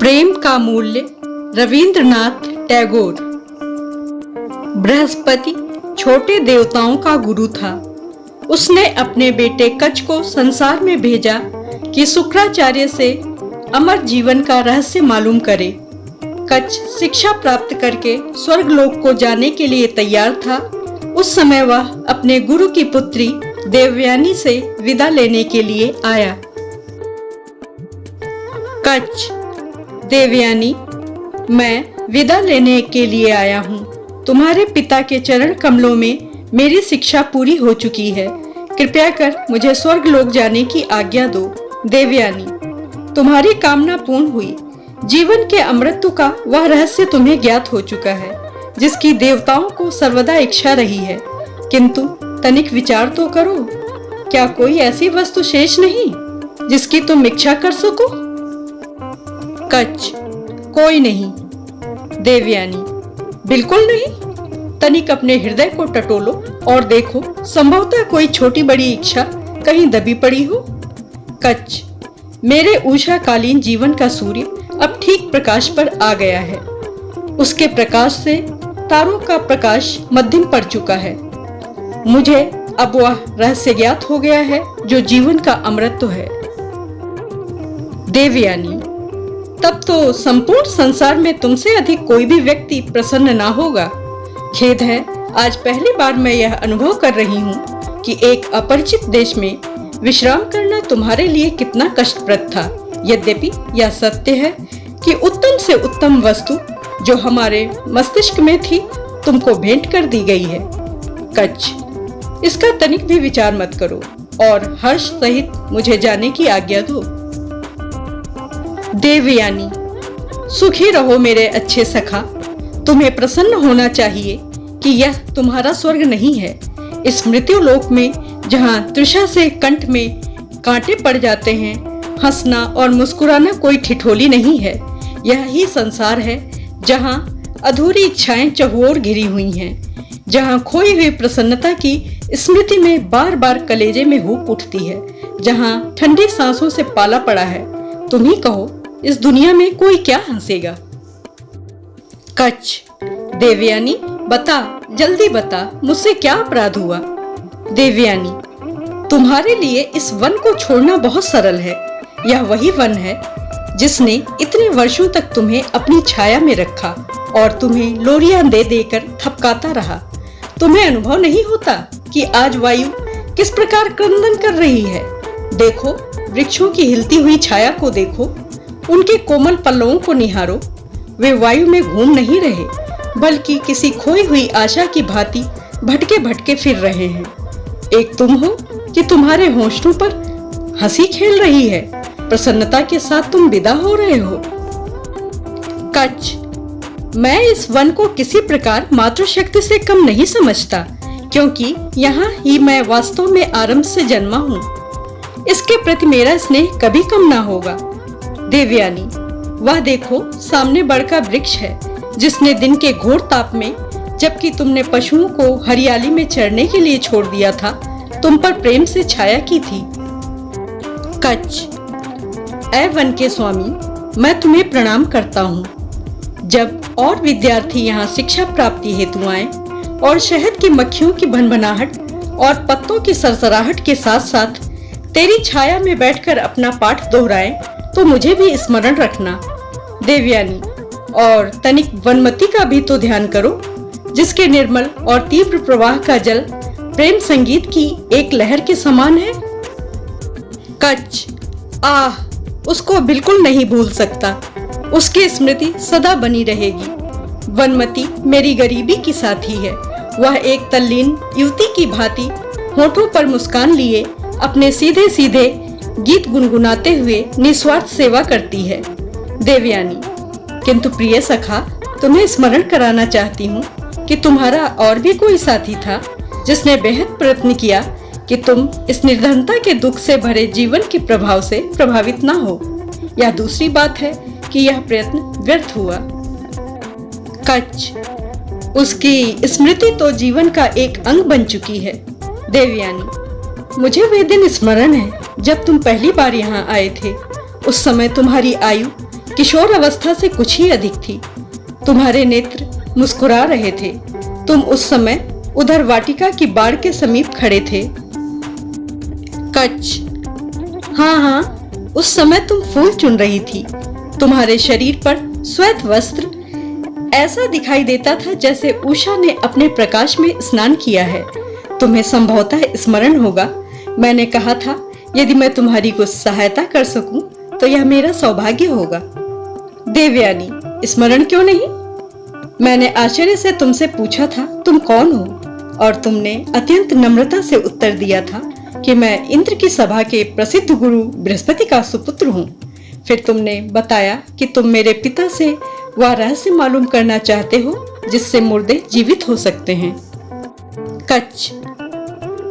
प्रेम का मूल्य रविंद्रनाथ टैगोर। बृहस्पति छोटे देवताओं का गुरु था। उसने अपने बेटे कच्छ को संसार में भेजा कि शुक्राचार्य से अमर जीवन का रहस्य मालूम करे। कच्छ शिक्षा प्राप्त करके स्वर्गलोक को जाने के लिए तैयार था। उस समय वह अपने गुरु की पुत्री देवयानी से विदा लेने के लिए आया। कच्छ, देवयानी, मैं विदा लेने के लिए आया हूँ। तुम्हारे पिता के चरण कमलों में मेरी शिक्षा पूरी हो चुकी है। कृपया कर मुझे स्वर्गलोक जाने की आज्ञा दो। देवयानी, तुम्हारी कामना पूर्ण हुई। जीवन के अमृत का वह रहस्य तुम्हें ज्ञात हो चुका है जिसकी देवताओं को सर्वदा इच्छा रही है। किंतु तनिक विचार तो करो, क्या कोई ऐसी वस्तु शेष नहीं जिसकी तुम इच्छा कर सको? कच्छ, कोई नहीं। देवयानी, बिल्कुल नहीं। तनिक अपने हृदय को टटोलो और देखो, संभवतः कोई छोटी बड़ी इच्छा कहीं दबी पड़ी हो। कच्छ, मेरे ऊषाकालीन जीवन का सूर्य अब ठीक प्रकाश पर आ गया है। उसके प्रकाश से तारों का प्रकाश मध्यम पड़ चुका है। मुझे अब वह रहस्य ज्ञात हो गया है जो जीवन का अमृत है। देवयानी, तब तो संपूर्ण संसार में तुमसे अधिक कोई भी व्यक्ति प्रसन्न ना होगा। खेद है, आज पहली बार मैं यह अनुभव कर रही हूँ कि एक अपरिचित देश में विश्राम करना तुम्हारे लिए कितना कष्टप्रद था। यद्यपि यह सत्य है कि उत्तम से उत्तम वस्तु जो हमारे मस्तिष्क में थी तुमको भेंट कर दी गई है। कच्छ, इसका तनिक भी विचार मत करो और हर्ष सहित मुझे जाने की आज्ञा दो। देवयानी, सुखी रहो मेरे अच्छे सखा। तुम्हें प्रसन्न होना चाहिए कि यह तुम्हारा स्वर्ग नहीं है। इस मृत्यु लोक में जहाँ तृषा से कंठ में कांटे पड़ जाते हैं, हंसना और मुस्कुराना कोई ठिठोली नहीं है। यह ही संसार है जहाँ अधूरी इच्छाएं चहुओर घिरी हुई हैं, जहाँ खोई हुई प्रसन्नता की स्मृति में बार बार कलेजे में हुक उठती है, जहाँ ठंडी सांसों से पाला पड़ा है। तुम ही कहो, इस दुनिया में कोई क्या हंसेगा? कच्छ, देवयानी, बता, जल्दी बता, मुझसे क्या अपराध हुआ? देवयानी, तुम्हारे लिए इस वन को छोड़ना बहुत सरल है। यह वही वन है जिसने इतने वर्षों तक तुम्हें अपनी छाया में रखा और तुम्हें लोरियां दे देकर थपकाता रहा। तुम्हें अनुभव नहीं होता कि आज वायु किस प्रकार क्रंदन कर रही है? देखो, वृक्षों की हिलती हुई छाया को देखो, उनके कोमल पल्लवों को निहारो। वे वायु में घूम नहीं रहे, बल्कि किसी खोई हुई आशा की भांति भटके भटके फिर रहे हैं। एक तुम हो कि तुम्हारे होंठों पर हंसी खेल रही है, प्रसन्नता के साथ तुम विदा हो रहे हो। कच्छ, मैं इस वन को किसी प्रकार मातृशक्ति से कम नहीं समझता, क्योंकि यहाँ ही मैं वास्तव में आरंभ से जन्मा हूँ। इसके प्रति मेरा स्नेह कभी कम ना होगा। देवयानी, वह देखो, सामने बड़का वृक्ष है जिसने दिन के घोर ताप में, जबकि तुमने पशुओं को हरियाली में चरने के लिए छोड़ दिया था, तुम पर प्रेम से छाया की थी। कच्छ, ऐ वन के स्वामी, मैं तुम्हें प्रणाम करता हूँ। जब और विद्यार्थी यहाँ शिक्षा प्राप्ति हेतु आए और शहद की मक्खियों की भनभनाहट और पत्तों की सरसराहट के साथ साथ तेरी छाया में बैठकर अपना पाठ दोहराए, तो मुझे भी स्मरण रखना। देवयानी, और तनिक वनमती का भी तो ध्यान करो, जिसके निर्मल और तीव्र प्रवाह का जल प्रेम संगीत की एक लहर के समान है। कच्छ, आह, उसको बिल्कुल नहीं भूल सकता। उसकी स्मृति सदा बनी रहेगी। वनमती मेरी गरीबी की साथी है। वह एक तल्लीन युवती की भांति होठों पर मुस्कान लिए अपने सीधे सीधे गीत गुनगुनाते हुए निस्वार्थ सेवा करती है। देवयानी, किंतु प्रिय सखा, तुम्हें स्मरण कराना चाहती हूँ कि तुम्हारा और भी कोई साथी था जिसने बेहद प्रयत्न किया कि तुम इस निर्धनता के दुख से भरे जीवन के प्रभाव से प्रभावित ना हो। यह दूसरी बात है कि यह प्रयत्न व्यर्थ हुआ। कच्छ, उसकी स्मृति तो जीवन का एक अंग बन चुकी है। देवयानी, मुझे वे दिन स्मरण है जब तुम पहली बार यहाँ आए थे। उस समय तुम्हारी आयु किशोर अवस्था से कुछ ही अधिक थी। तुम्हारे नेत्र मुस्कुरा रहे थे। तुम उस समय उधर वाटिका की बाड़ के समीप खड़े थे। कच। हाँ हाँ, उस समय तुम फूल चुन रही थी। तुम्हारे शरीर पर श्वेत वस्त्र ऐसा दिखाई देता था जैसे उषा ने अपने प्रकाश में स्नान किया है। तुम्हें संभवतः स्मरण होगा, मैंने कहा था यदि मैं तुम्हारी कुछ सहायता कर सकूं तो यह मेरा सौभाग्य होगा। देवयानी, स्मरण क्यों नहीं? मैंने आश्चर्य से तुमसे पूछा था तुम कौन हो, और तुमने अत्यंत नम्रता से उत्तर दिया था कि मैं इंद्र की सभा के प्रसिद्ध गुरु बृहस्पति का सुपुत्र हूँ। फिर तुमने बताया कि तुम मेरे पिता से वह रहस्य मालूम करना चाहते हो जिससे मुर्दे जीवित हो सकते हैं। कच।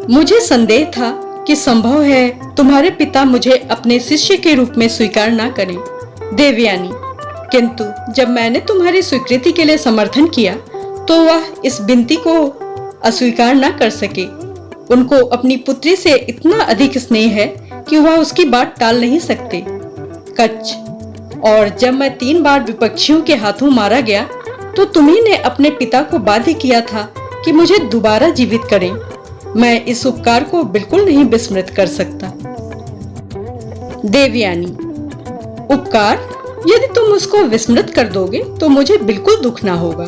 मुझे संदेह था कि संभव है तुम्हारे पिता मुझे अपने शिष्य के रूप में स्वीकार ना करें। देवयानी, किंतु जब मैंने तुम्हारी स्वीकृति के लिए समर्थन किया तो वह इस विनती को अस्वीकार न कर सके। उनको अपनी पुत्री से इतना अधिक स्नेह है कि वह उसकी बात टाल नहीं सकते। कच। और जब मैं 3 बार विपक्षियों के हाथों मारा गया तो तुम्ही ने अपने पिता को बाध्य किया था कि मुझे दोबारा जीवित करें। मैं इस उपकार को बिल्कुल नहीं विस्मृत कर सकता। देवयानी, उपकार? यदि तुम उसको विस्मृत कर दोगे तो मुझे बिल्कुल दुख ना होगा।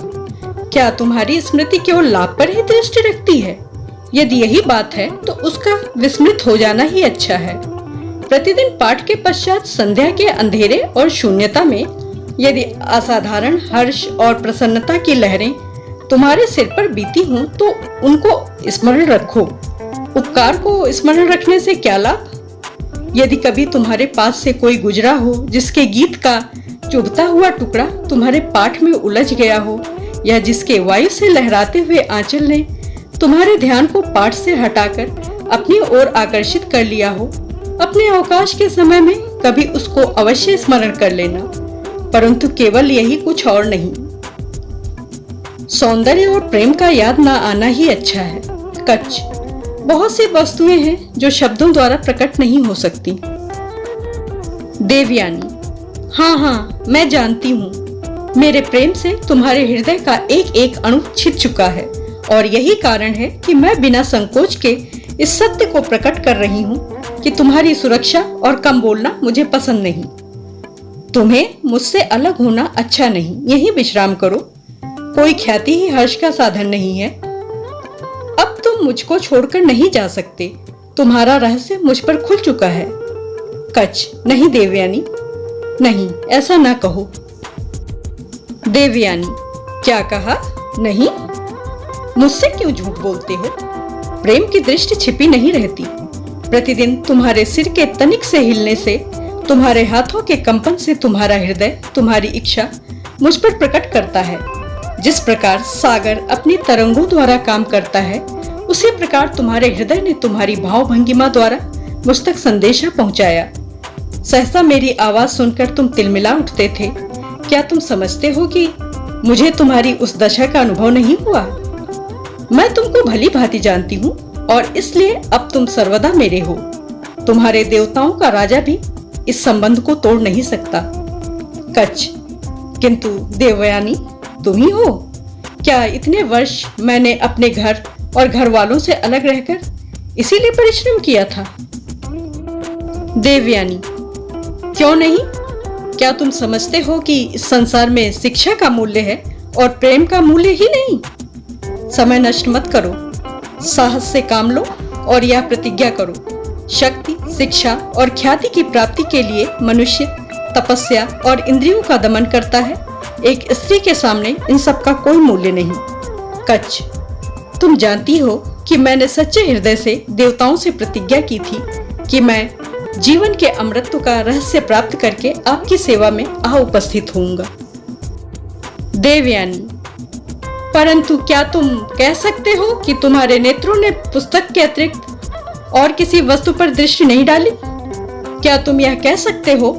क्या तुम्हारी स्मृति केवल लाभ पर ही दृष्टि रखती है? यदि यही बात है तो उसका विस्मृत हो जाना ही अच्छा है। प्रतिदिन पाठ के पश्चात संध्या के अंधेरे और शून्यता में यदि असाधारण हर्ष और प्रसन्नता की लहरें तुम्हारे सिर पर बीती हों तो उनको स्मरण रखो। उपकार को स्मरण रखने से क्या लाभ? यदि कभी तुम्हारे पास से कोई गुजरा हो जिसके गीत का चुभता हुआ टुकड़ा तुम्हारे पाठ में उलझ गया हो, या जिसके वायु से लहराते हुए आंचल ने तुम्हारे ध्यान को पाठ से हटाकर अपनी ओर आकर्षित कर लिया हो, अपने अवकाश के समय में कभी उसको अवश्य स्मरण कर लेना, परंतु केवल यही, कुछ और नहीं। सौंदर्य और प्रेम का याद ना आना ही अच्छा है। कच। बहुत सी वस्तुएं हैं जो शब्दों द्वारा प्रकट नहीं हो सकती। देवयानी, हाँ हाँ, मैं जानती हूँ। मेरे प्रेम से तुम्हारे हृदय का एक एक अणु छिद चुका है, और यही कारण है कि मैं बिना संकोच के इस सत्य को प्रकट कर रही हूँ कि तुम्हारी सुरक्षा और कम बोलना मुझे पसंद नहीं। तुम्हें मुझसे अलग होना अच्छा नहीं, यहीं विश्राम करो। कोई ख्याति ही हर्ष का साधन नहीं है। अब तुम मुझको छोड़कर नहीं जा सकते। तुम्हारा रहस्य मुझ पर खुल चुका है। कच। नहीं देवयानी, नहीं, ऐसा ना कहो। देवयानी, क्या कहा? नहीं? मुझसे क्यों झूठ बोलते हो? प्रेम की दृष्टि छिपी नहीं रहती। प्रतिदिन तुम्हारे सिर के तनिक से हिलने से, तुम्हारे हाथों के कंपन से तुम्हारा हृदय तुम्हारी इच्छा मुझ पर प्रकट करता है। जिस प्रकार सागर अपनी तरंगों द्वारा काम करता है, उसी प्रकार तुम्हारे हृदय ने तुम्हारी भाव भंगिमा द्वारा मुझ तक संदेशा पहुंचाया। सहसा मेरी आवाज सुनकर तुम तिलमिला उठते थे। क्या तुम समझते हो कि मुझे तुम्हारी उस दशा का अनुभव नहीं हुआ? मैं तुमको भली भांति जानती हूँ, और इसलिए अब तुम सर्वदा मेरे हो। तुम्हारे देवताओं का राजा भी इस संबंध को तोड़ नहीं सकता। कच। किंतु देवयानी, तुम ही हो। क्या इतने वर्ष मैंने अपने घर और घर वालों से अलग रहकर इसीलिए परिश्रम किया था? देवयानी, क्यों नहीं? क्या तुम समझते हो कि इस संसार में शिक्षा का मूल्य है और प्रेम का मूल्य ही नहीं? समय नष्ट मत करो, साहस से काम लो और यह प्रतिज्ञा करो, शक्ति, शिक्षा और ख्याति की प्राप्ति के लिए मनुष्य तपस्या और इंद्रियों का दमन करता है। एक स्त्री के सामने इन सब का कोई मूल्य नहीं। कच। तुम जानती हो कि मैंने सच्चे हृदय से देवताओं से प्रतिज्ञा की थी कि मैं जीवन के अमृतत्व का रहस्य प्राप्त करके आपकी सेवा में आ उपस्थित होऊंगा। देवयानी, परंतु क्या तुम कह सकते हो कि तुम्हारे नेत्रों ने पुस्तक के अतिरिक्त और किसी वस्तु पर दृष्टि नहीं डाली? क्या तुम यह कह सकते हो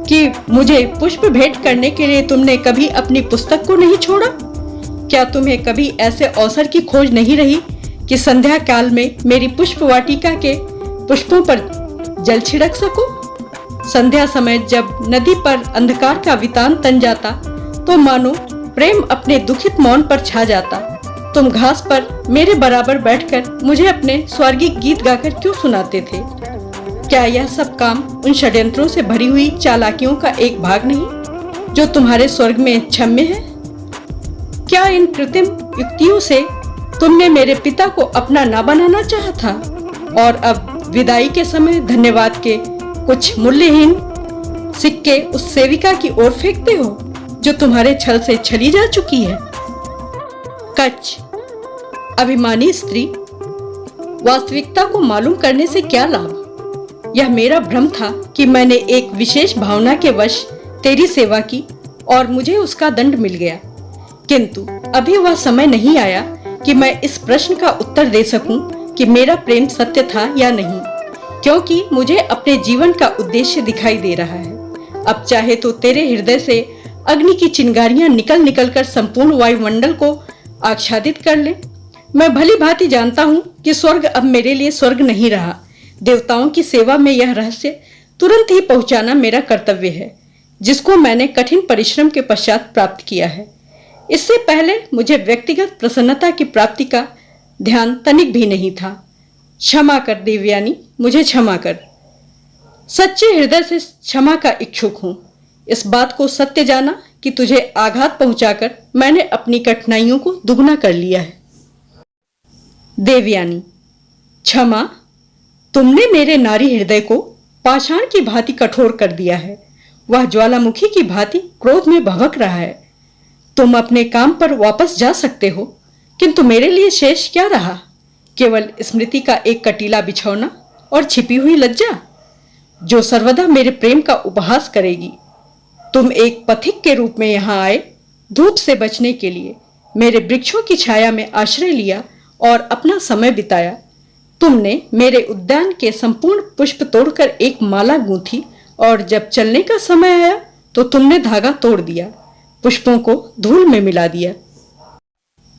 कि मुझे पुष्प भेंट करने के लिए तुमने कभी अपनी पुस्तक को नहीं छोड़ा? क्या तुम्हें कभी ऐसे अवसर की खोज नहीं रही कि संध्या काल में मेरी पुष्प वाटिका के पुष्पों पर जल छिड़क सको? संध्या समय जब नदी पर अंधकार का वितान तन जाता तो मानो प्रेम अपने दुखित मौन पर छा जाता। तुम घास पर मेरे बराबर बैठकर मुझे अपने स्वर्गीय गीत गाकर क्यों सुनाते थे? क्या यह सब काम उन षड्यंत्रों से भरी हुई चालाकियों का एक भाग नहीं जो तुम्हारे स्वर्ग में क्षम्य है? क्या इन कृत्रिम युक्तियों से तुमने मेरे पिता को अपना ना बनाना चाहा था और अब विदाई के समय धन्यवाद के कुछ मूल्यहीन सिक्के उस सेविका की ओर फेंकते हो जो तुम्हारे छल से छली जा चुकी है? कच्छ, अभिमानी स्त्री, वास्तविकता को मालूम करने से क्या लाभ? यह मेरा भ्रम था कि मैंने एक विशेष भावना के वश तेरी सेवा की और मुझे उसका दंड मिल गया, किंतु अभी वह समय नहीं आया कि मैं इस प्रश्न का उत्तर दे सकूं कि मेरा प्रेम सत्य था या नहीं, क्योंकि मुझे अपने जीवन का उद्देश्य दिखाई दे रहा है। अब चाहे तो तेरे हृदय से अग्नि की चिंगारियां निकल निकल कर संपूर्ण वायुमंडल को आच्छादित कर ले। मैं भली भांति जानता हूं कि स्वर्ग अब मेरे लिए स्वर्ग नहीं रहा। देवताओं की सेवा में यह रहस्य तुरंत ही पहुंचाना मेरा कर्तव्य है, जिसको मैंने कठिन परिश्रम के पश्चात प्राप्त किया है। इससे पहले मुझे व्यक्तिगत प्रसन्नता की प्राप्ति का ध्यान तनिक भी नहीं था। क्षमा कर देवयानी, मुझे क्षमा कर। सच्चे हृदय से क्षमा का इच्छुक हूं। इस बात को सत्य जाना कि तुझे आघात पहुंचाकर मैंने अपनी कठिनाइयों को दुगना कर लिया है। देवयानी, क्षमा, तुमने मेरे नारी हृदय को पाषाण की भांति कठोर कर दिया है। वह ज्वालामुखी की भांति क्रोध में भभक रहा है। तुम अपने काम पर वापस जा सकते हो, किंतु मेरे लिए शेष क्या रहा? केवल स्मृति का एक कटीला बिछौना और छिपी हुई लज्जा, जो सर्वदा मेरे प्रेम का उपहास करेगी। तुम एक पथिक के रूप में यहाँ आए, धूप से बचने के लिए मेरे वृक्षों की छाया में आश्रय लिया और अपना समय बिताया। तुमने मेरे उद्यान के संपूर्ण पुष्प तोड़कर एक माला गूंथी और जब चलने का समय आया तो तुमने धागा तोड़ दिया, पुष्पों को धूल में मिला दिया।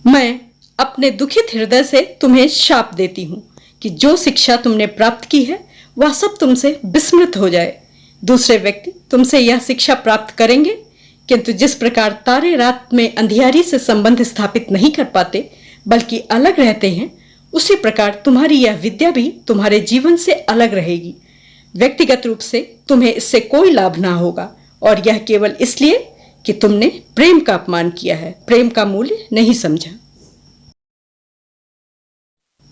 मैं अपने दुखित हृदय से तुम्हें शाप देती हूँ कि जो शिक्षा तुमने प्राप्त की है वह सब तुमसे विस्मृत हो जाए। दूसरे व्यक्ति तुमसे यह शिक्षा प्राप्त करेंगे, किंतु जिस प्रकार तारे रात में अंधियारी से संबंध स्थापित नहीं कर पाते बल्कि अलग रहते हैं, उसी प्रकार तुम्हारी यह विद्या भी तुम्हारे जीवन से अलग रहेगी। व्यक्तिगत रूप से तुम्हें इससे कोई लाभ ना होगा, और यह केवल इसलिए कि तुमने प्रेम का अपमान किया है, प्रेम का मूल्य नहीं समझा।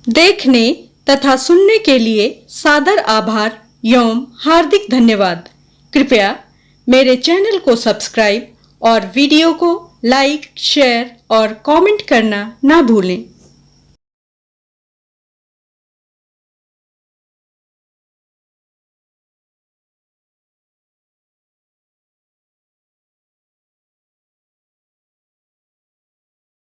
देखने तथा सुनने के लिए सादर आभार एवं हार्दिक धन्यवाद। कृपया मेरे चैनल को सब्सक्राइब और वीडियो को लाइक, शेयर और कमेंट करना ना भूलें।